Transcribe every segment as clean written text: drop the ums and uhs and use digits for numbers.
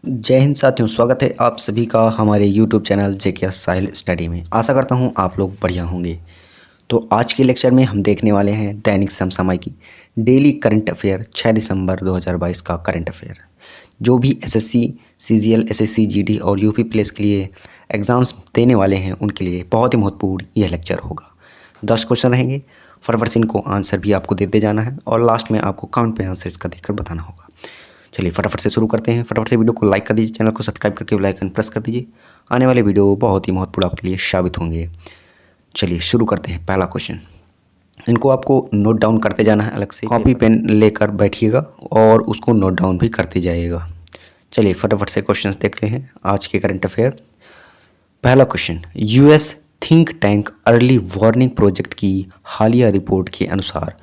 जय हिंद साथियों, स्वागत है आप सभी का हमारे YouTube चैनल जेके साहिल स्टडी में। आशा करता हूं आप लोग बढ़िया होंगे। तो आज के लेक्चर में हम देखने वाले हैं दैनिक समसामयिकी डेली करंट अफेयर 6 दिसंबर 2022 का करंट अफेयर। जो भी एसएससी, सीजीएल, एसएससी, जीडी और यूपी पुलिस के लिए एग्ज़ाम्स देने वाले हैं उनके लिए बहुत ही महत्वपूर्ण यह लेक्चर होगा। 10 क्वेश्चन रहेंगे, फटाफट से इनको आंसर भी आपको देते जाना है और लास्ट में आपको कमेंट पे आंसर इसका देकर बताना होगा। चलिए फटाफट से शुरू करते हैं। फटाफट से वीडियो को लाइक कर दीजिए, चैनल को सब्सक्राइब करके बेल आइकन प्रेस कर दीजिए। आने वाले वीडियो बहुत ही महत्वपूर्ण आपके लिए साबित होंगे। चलिए शुरू करते हैं। पहला क्वेश्चन, इनको आपको नोट डाउन करते जाना है, अलग से कॉपी पेन लेकर बैठिएगा और उसको नोट डाउन भी करते जाइएगा। चलिए फटाफट से क्वेश्चंस देखते हैं आज के करंट अफेयर। पहला question, US think tank early warning project की हालिया रिपोर्ट के अनुसार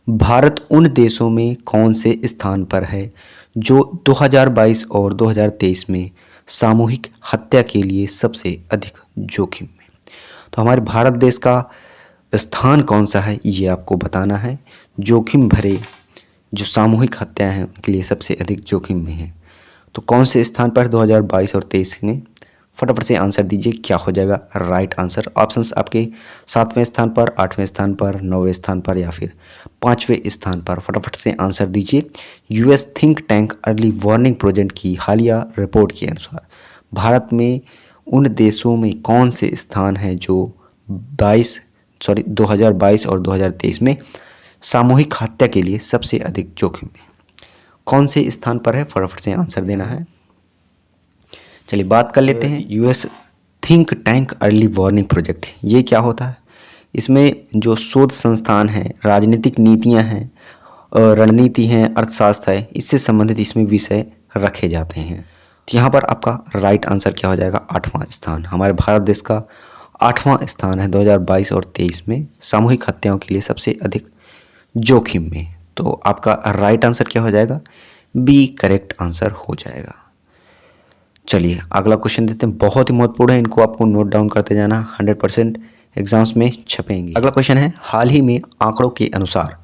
भारत उन देशों में कौन से स्थान पर है जो 2022 और 2023 में सामूहिक हत्या के लिए सबसे अधिक जोखिम में। तो हमारे भारत देश का स्थान कौन सा है ये आपको बताना है। जोखिम भरे जो सामूहिक हत्या हैं उनके लिए सबसे अधिक जोखिम में है। तो कौन से स्थान पर 2022 और 23 में, फटाफट से आंसर दीजिए। क्या हो जाएगा राइट आंसर? ऑप्शंस आपके 7वें स्थान पर, 8वें स्थान पर, 9वें स्थान पर या फिर 5वें स्थान पर। फटाफट से आंसर दीजिए। US think tank early warning project की हालिया रिपोर्ट के अनुसार भारत में उन देशों में कौन से स्थान हैं जो 2022 और 2023 में सामूहिक हत्या के लिए सबसे अधिक जोखिम में, कौन से स्थान पर है? फटाफट से आंसर देना है। चलिए बात कर लेते हैं US think tank early warning project. ये क्या होता है? इसमें जो शोध संस्थान हैं, राजनीतिक नीतियां हैं, रणनीति हैं, अर्थशास्त्र है, इससे संबंधित इसमें विषय रखे जाते हैं। तो यहाँ पर आपका राइट आंसर क्या हो जाएगा? 8वां स्थान। हमारे भारत देश का 8वां स्थान है 2022 और 23 में सामूहिक हत्याओं के लिए सबसे अधिक जोखिम में। तो आपका राइट आंसर क्या हो जाएगा? बी करेक्ट आंसर हो जाएगा। चलिए अगला क्वेश्चन देते हैं, बहुत ही महत्वपूर्ण है, इनको आपको नोट डाउन करते जाना, 100% एग्जाम्स में छपेंगे। अगला क्वेश्चन है, हाल ही में आंकड़ों के अनुसार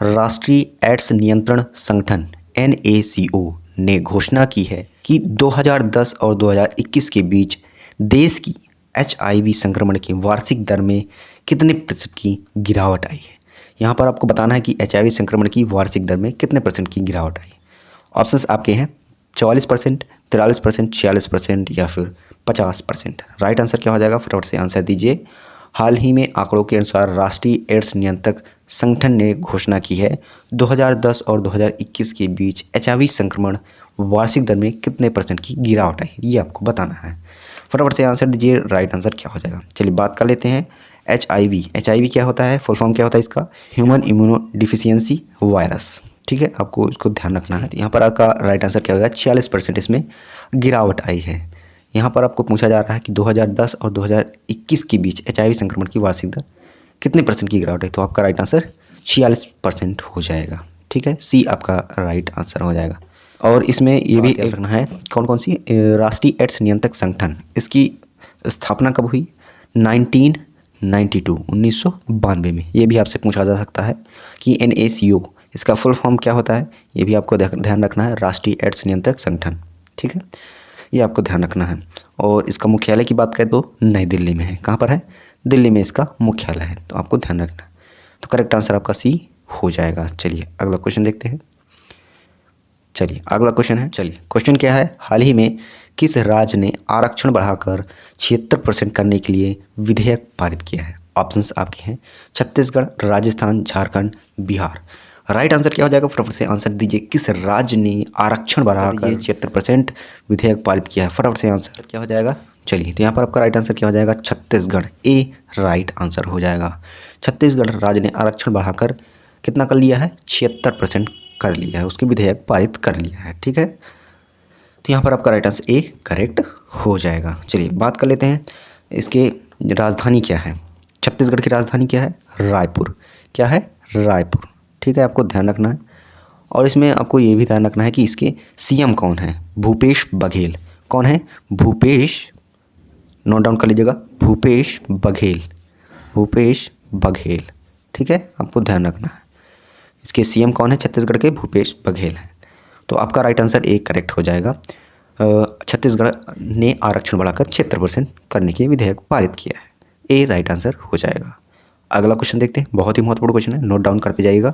राष्ट्रीय एड्स नियंत्रण संगठन NACO ने घोषणा की है कि 2010 और 2021 के बीच देश की HIV संक्रमण की वार्षिक दर में कितने प्रतिशत की गिरावट आई है। यहाँ पर आपको बताना है कि HIV संक्रमण की वार्षिक दर में कितने परसेंट की गिरावट आई। ऑप्शंस आपके हैं 44%, 43%, 46% या फिर 50%। राइट आंसर क्या हो जाएगा? फटाफट से आंसर दीजिए। हाल ही में आंकड़ों के अनुसार राष्ट्रीय एड्स नियंत्रक संगठन ने घोषणा की है 2010 और 2021 के बीच HIV संक्रमण वार्षिक दर में कितने परसेंट की गिरावट आई, ये आपको बताना है। फटाफट से आंसर दीजिए। राइट आंसर क्या हो जाएगा? चलिए बात कर लेते हैं HIV क्या होता है, फुल फॉर्म क्या होता है इसका? Human immuno deficiency virus. ठीक है, आपको इसको ध्यान रखना है। यहाँ पर आपका राइट आंसर क्या होगा? 46% इसमें गिरावट आई है। यहाँ पर आपको पूछा जा रहा है कि 2010 और 2021 के बीच HIV संक्रमण की वार्षिक दर कितने परसेंट की गिरावट है, तो आपका राइट आंसर 46% हो जाएगा। ठीक है, सी आपका राइट आंसर हो जाएगा। और इसमें ये भी रखना है कौन कौन सी राष्ट्रीय एड्स नियंत्रक संगठन, इसकी स्थापना कब हुई? 1992 में। ये भी आपसे पूछा जा सकता है कि NACO इसका फुल फॉर्म क्या होता है, ये भी आपको ध्यान रखना है। राष्ट्रीय एड्स नियंत्रक संगठन, ठीक है, ये आपको ध्यान रखना है। और इसका मुख्यालय की बात करें तो नई दिल्ली में है। कहाँ पर है? दिल्ली में इसका मुख्यालय है, तो आपको ध्यान रखना है। तो करेक्ट आंसर आपका सी हो जाएगा। चलिए अगला क्वेश्चन देखते हैं। चलिए अगला क्वेश्चन है, चलिए क्वेश्चन क्या है, हाल ही में किस राज्य ने आरक्षण बढ़ाकर 76% करने के लिए विधेयक पारित किया है? ऑप्शंस आपके हैं छत्तीसगढ़, राजस्थान, झारखंड, बिहार। राइट आंसर क्या हो जाएगा? फटाफट से आंसर दीजिए। किस राज्य ने आरक्षण बढ़ाकर 76% विधेयक पारित किया है? फटाफट से आंसर क्या हो जाएगा? चलिए तो यहाँ पर आपका राइट आंसर क्या हो जाएगा? छत्तीसगढ़। ए राइट आंसर हो जाएगा। छत्तीसगढ़ राज्य ने आरक्षण बढ़ाकर कितना कर लिया है? 76% कर लिया है, उसके विधेयक पारित कर लिया है। ठीक है, तो यहाँ पर आपका राइट आंसर ए करेक्ट हो जाएगा। चलिए बात कर लेते हैं, इसके राजधानी क्या है? छत्तीसगढ़ की राजधानी क्या है? रायपुर। क्या है? रायपुर। ठीक है, आपको ध्यान रखना है। और इसमें आपको ये भी ध्यान रखना है कि इसके CM कौन है? भूपेश बघेल। कौन है? भूपेश, नोट डाउन कर लीजिएगा, भूपेश बघेल। भूपेश बघेल। ठीक है, आपको ध्यान रखना है। इसके CM कौन है छत्तीसगढ़ के? भूपेश बघेल हैं। तो आपका राइट आंसर ए करेक्ट हो जाएगा। छत्तीसगढ़ ने आरक्षण बढ़ाकर 76% करने के विधेयक पारित किया है। ए राइट आंसर हो जाएगा। अगला क्वेश्चन देखते हैं, बहुत ही महत्वपूर्ण क्वेश्चन है, नोट डाउन करते जाइएगा।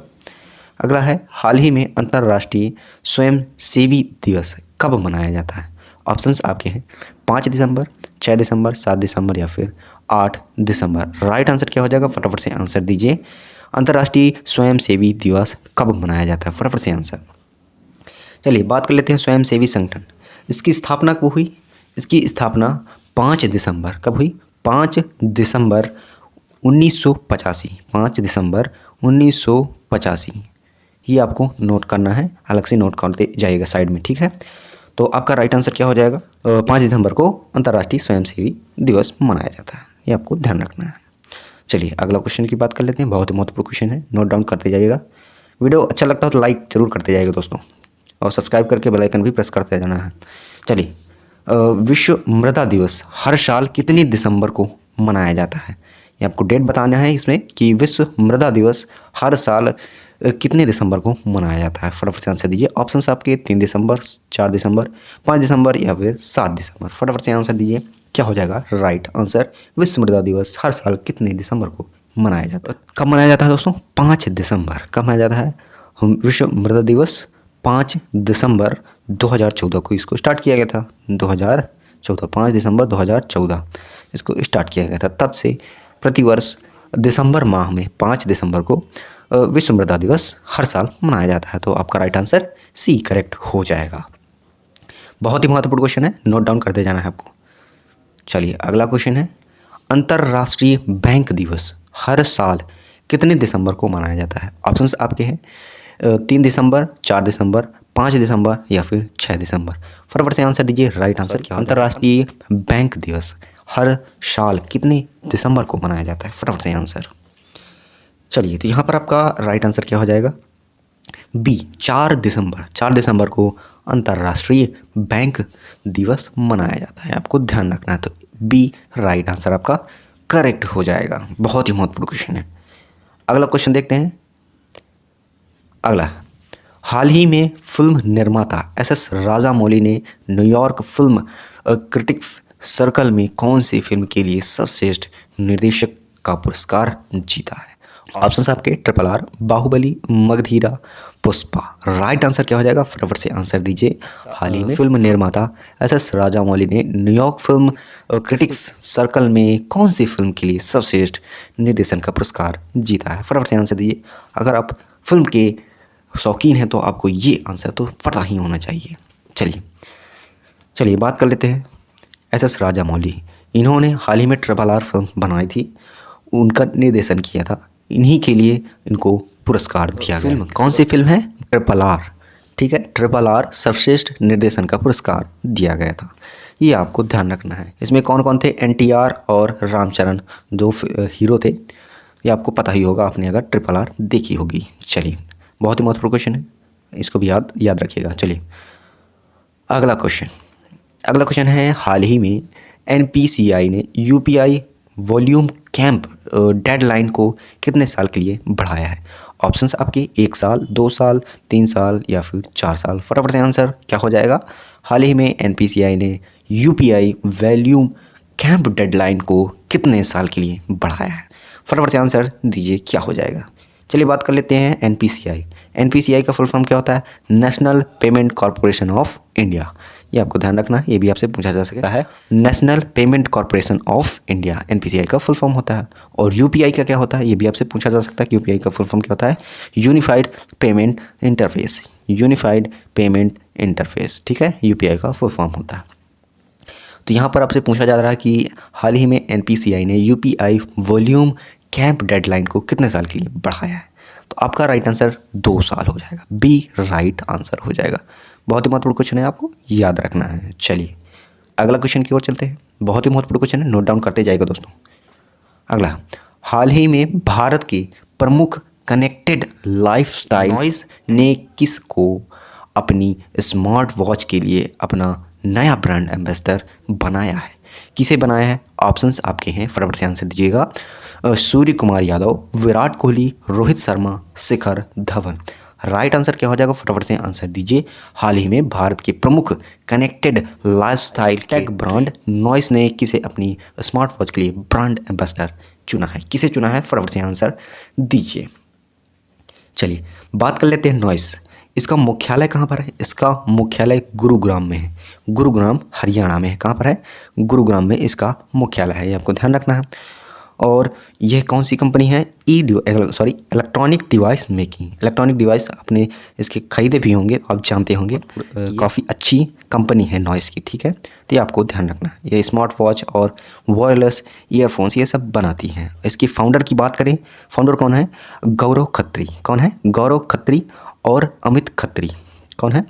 अगला है, हाल ही में अंतर्राष्ट्रीय स्वयंसेवी दिवस कब मनाया जाता है? ऑप्शंस आपके हैं 5 दिसंबर, 6 दिसंबर, 7 दिसंबर या फिर 8 दिसंबर। राइट आंसर क्या हो जाएगा? फटाफट से आंसर दीजिए। अंतर्राष्ट्रीय स्वयंसेवी दिवस कब मनाया जाता है? फटाफट से आंसर। चलिए बात कर लेते हैं स्वयंसेवी संगठन। इसकी स्थापना कब हुई? इसकी स्थापना 5 दिसंबर कब हुई? 5 दिसंबर 1985। 5 दिसंबर 1985। ये आपको नोट करना है, अलग से नोट करते जाइएगा साइड में, ठीक है। तो आपका राइट आंसर क्या हो जाएगा? 5 दिसंबर को अंतर्राष्ट्रीय स्वयंसेवी दिवस मनाया जाता है, ये आपको ध्यान रखना है। चलिए अगला क्वेश्चन की बात कर लेते हैं, बहुत ही महत्वपूर्ण क्वेश्चन है, नोट डाउन करते जाइएगा। वीडियो अच्छा लगता हो तो लाइक जरूर करते जाइएगा दोस्तों, और सब्सक्राइब करके बेल आइकन भी प्रेस करते जाना है। चलिए, विश्व मृदा दिवस हर साल कितनी दिसंबर को मनाया जाता है? ये आपको डेट बताना है इसमें कि विश्व मृदा दिवस हर साल कितने दिसंबर को मनाया जाता है। फटाफट से आंसर दीजिए। ऑप्शंस आपके 3 दिसंबर, 4 दिसंबर, 5 दिसंबर या फिर 7 दिसंबर। फटाफट से आंसर दीजिए, क्या हो जाएगा राइट आंसर? विश्व मृदा दिवस हर साल कितने दिसंबर को मनाया जाता है? कब मनाया जाता है दोस्तों? 5 दिसंबर। कब मनाया जाता है विश्व मृदा दिवस? 5 दिसंबर 2014 को इसको स्टार्ट किया गया था। 2014, 5 दिसंबर 2014 इसको स्टार्ट किया गया था। तब से प्रतिवर्ष दिसंबर माह में 5 दिसंबर को विश्व मृदा दिवस हर साल मनाया जाता है। तो आपका राइट आंसर सी करेक्ट हो जाएगा। बहुत ही महत्वपूर्ण क्वेश्चन है, नोट डाउन करते जाना है आपको। चलिए अगला क्वेश्चन है, अंतर्राष्ट्रीय बैंक दिवस हर साल कितने दिसंबर को मनाया जाता है? ऑप्शंस आपके हैं 3 दिसंबर, 4 दिसंबर, 5 दिसंबर या फिर 6 दिसंबर। फटाफट से आंसर दीजिए, राइट आंसर क्या? अंतर्राष्ट्रीय बैंक दिवस हर साल कितने दिसंबर को मनाया जाता है? फटाफट से आंसर। चलिए तो यहाँ पर आपका राइट आंसर क्या हो जाएगा? बी 4 दिसंबर। 4 दिसंबर को अंतर्राष्ट्रीय बैंक दिवस मनाया जाता है, आपको ध्यान रखना है। तो बी राइट आंसर आपका करेक्ट हो जाएगा। बहुत ही महत्वपूर्ण क्वेश्चन है। अगला क्वेश्चन देखते हैं। अगला, हाल ही में फिल्म निर्माता एस राजामौली ने न्यूयॉर्क फिल्म क्रिटिक्स सर्कल में कौन सी फिल्म के लिए सर्वश्रेष्ठ निर्देशक का पुरस्कार जीता है? ऑप्शंस आपके RRR, Baahubali, Magadheera, Pushpa. Right answer क्या हो जाएगा? फटाफट से आंसर दीजिए। हाल ही में फिल्म निर्माता एस राजामौली ने न्यूयॉर्क फिल्म क्रिटिक्स सर्कल में कौन सी फिल्म के लिए सर्वश्रेष्ठ निर्देशन का पुरस्कार जीता है? फटाफट से आंसर दीजिए। अगर आप फिल्म के शौकीन हैं तो आपको ये आंसर तो पता ही होना चाहिए। चलिए बात कर लेते हैं एस राजामौली। इन्होंने हाल ही में RRR फिल्म बनाई थी, उनका निर्देशन किया था, इन्हीं के लिए इनको पुरस्कार दिया गया। फिल्म कौन सी फिल्म है? RRR, ठीक है। RRR सर्वश्रेष्ठ निर्देशन का पुरस्कार दिया गया था, ये आपको ध्यान रखना है। इसमें कौन कौन थे? NTR और रामचरण जो हीरो थे, ये आपको पता ही होगा, आपने अगर RRR देखी होगी। चलिए बहुत ही महत्वपूर्ण क्वेश्चन है, इसको भी याद रखिएगा। चलिए अगला क्वेश्चन है, हाल ही में NPCI ने UPI वॉल्यूम कैंप डेडलाइन को कितने साल के लिए बढ़ाया है? ऑप्शंस आपके 1 साल, 2 साल, 3 साल या फिर 4 साल। फटाफट से आंसर क्या हो जाएगा? हाल ही में NPCI ने UPI वॉल्यूम कैंप डेडलाइन को कितने साल के लिए बढ़ाया है? फटाफट से आंसर दीजिए, क्या हो जाएगा? चलिए बात कर लेते हैं NPCI का फुल फॉर्म क्या होता है? National payment corporation of India. ये आपको ध्यान रखना है, ये भी आपसे पूछा जा सकता है। National payment corporation of India NPCI का फुल फॉर्म होता है। और UPI का क्या होता है? ये भी आपसे पूछा जा सकता है कि UPI का फुल फॉर्म क्या होता है? Unified payment interface. Unified payment interface, ठीक है, UPI का फुल फॉर्म होता है। तो यहाँ पर आपसे पूछा जा रहा है कि हाल ही में NPCI ने UPI वॉल्यूम कैंप डेडलाइन को कितने साल के लिए बढ़ाया है? तो आपका राइट आंसर 2 साल हो जाएगा, बी राइट आंसर हो जाएगा। बहुत ही महत्वपूर्ण क्वेश्चन है, आपको याद रखना है। चलिए अगला क्वेश्चन की ओर चलते हैं, बहुत ही महत्वपूर्ण क्वेश्चन है, नोट डाउन करते जाएगा दोस्तों। अगला, हाल ही में भारत के प्रमुख कनेक्टेड लाइफस्टाइल नॉइस ने किसको अपनी स्मार्ट वॉच के लिए अपना नया ब्रांड एम्बेसडर बनाया है? किसे बनाया है? ऑप्शंस आपके हैं, फटाफट से आंसर दीजिएगा। सूर्य कुमार यादव, विराट कोहली, रोहित शर्मा, शिखर धवन। राइट आंसर क्या हो जाएगा, फटाफट से आंसर दीजिए। हाल ही में भारत के प्रमुख connected lifestyle tech brand Noise ने किसे अपनी स्मार्ट वॉच के लिए ब्रांड एम्बेसडर चुना है, किसे चुना है, फटाफट से आंसर दीजिए। चलिए बात कर लेते हैं नॉइस। इसका मुख्यालय कहाँ पर है, इसका मुख्यालय गुरुग्राम में है, गुरुग्राम हरियाणा में है। कहाँ पर है, गुरुग्राम में इसका मुख्यालय है, ये आपको ध्यान रखना है। और यह कौन सी कंपनी है, electronic device making, electronic device अपने इसके खरीदे भी होंगे, आप जानते होंगे। काफ़ी अच्छी कंपनी है नॉइस की, ठीक है। तो ये आपको ध्यान रखना है। ये स्मार्ट वॉच और वायरलेस ईयरफोन्स ये सब बनाती हैं। इसकी फाउंडर की बात करें, फाउंडर कौन है, गौरव खत्री। कौन है, गौरव खत्री और अमित खत्री। कौन है,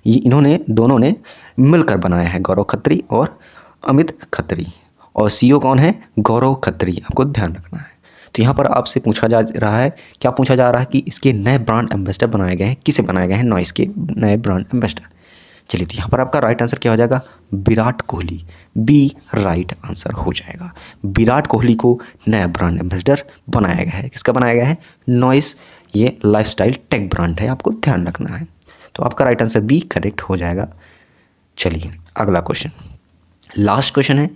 ये इन्होंने दोनों ने मिलकर बनाया है, गौरव खत्री और अमित खत्री। और सीईओ कौन है, गौरव खत्री, आपको ध्यान रखना है। तो यहाँ पर आपसे पूछा जा रहा है, क्या पूछा जा रहा है कि इसके नए ब्रांड एम्बेसडर बनाए गए हैं, किसे बनाए गए हैं, नॉइस के नए ब्रांड एम्बेसडर। चलिए तो यहाँ पर आपका राइट आंसर क्या हो जाएगा, Virat Kohli, B right answer हो जाएगा। विराट कोहली को नया ब्रांड एम्बेसडर बनाया गया है। किसका बनाया गया है, नॉइस, ये लाइफस्टाइल टेक ब्रांड है, आपको ध्यान रखना है। तो आपका राइट आंसर बी करेक्ट हो जाएगा। चलिए अगला क्वेश्चन, लास्ट क्वेश्चन है,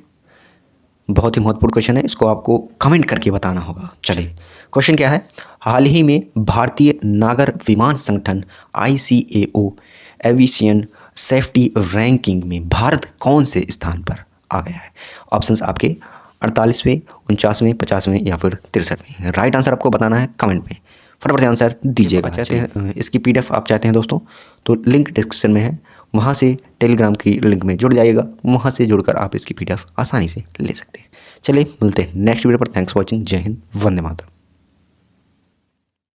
बहुत ही महत्वपूर्ण क्वेश्चन है, इसको आपको कमेंट करके बताना होगा। चलिए क्वेश्चन क्या है, हाल ही में भारतीय नागर विमान संगठन ICAO एविएशन सेफ्टी रैंकिंग में भारत कौन से स्थान पर आ गया है। ऑप्शंस आपके 48वें, 49वें, 50वें या फिर 63वें। राइट आंसर आपको बताना है कमेंट में, फटाफट से आंसर दीजिएगा। चाहते हैं इसकी PDF आप चाहते हैं दोस्तों, तो लिंक डिस्क्रिप्शन में है, वहाँ से टेलीग्राम की लिंक में जुड़ जाइएगा, वहाँ से जुड़कर आप इसकी PDF आसानी से ले सकते हैं। चलिए मिलते हैं नेक्स्ट वीडियो पर। थैंक्स फॉर वॉचिंग, जय हिंद, वंदे मातरम।